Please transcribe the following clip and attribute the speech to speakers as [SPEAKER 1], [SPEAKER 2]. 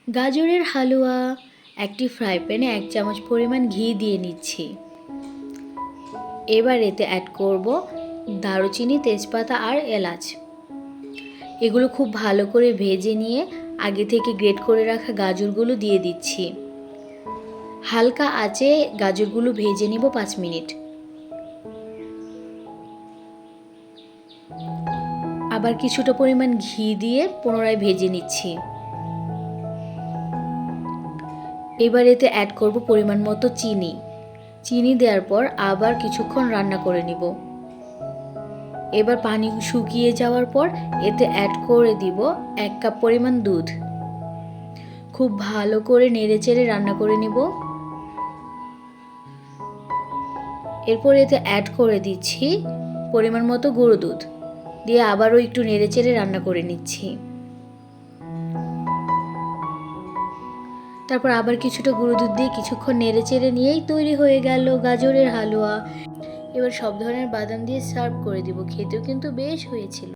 [SPEAKER 1] গাজরের হালুয়া। একটি ফ্রাই প্যানে 1 চামচ পরিমাণ ঘি দিয়ে নিচ্ছি। এবার এতে অ্যাড করব দারুচিনি, তেজপাতা আর এলাচ। এগুলো খুব ভালো করে ভেজে নিয়ে আগে থেকে গ্রেট করে রাখা গাজরগুলো দিয়ে দিচ্ছি। হালকা আঁচে গাজরগুলো ভেজে নিব 5 মিনিট। আবার কিছুটা পরিমাণ ঘি দিয়ে পুনরায় ভেজে নিচ্ছি। এবার এতে অ্যাড করব পরিমাণ মতো চিনি। চিনি দেওয়ার পর আবার কিছুক্ষণ রান্না করে নিব। এবার পানি শুকিয়ে যাওয়ার পর এতে অ্যাড করে দিব 1 কাপ পরিমাণ দুধ। খুব ভালো করে নেড়েচেড়ে রান্না করে নিব। এরপর এতে অ্যাড করে দিচ্ছি পরিমাণ মতো গুঁড়ো দুধ, দিয়ে আবারও একটু নেড়েচেড়ে রান্না করে নিচ্ছি। তারপর আবার কিছুটা গুঁড়ো দুধ দিয়ে কিছুক্ষণ নেড়েচেড়ে নিয়েই তৈরি হয়ে গেল গাজরের হালুয়া। এবার সব ধরনের বাদাম দিয়ে সার্ভ করে দিব। খেতেও কিন্তু বেশ হয়েছিল।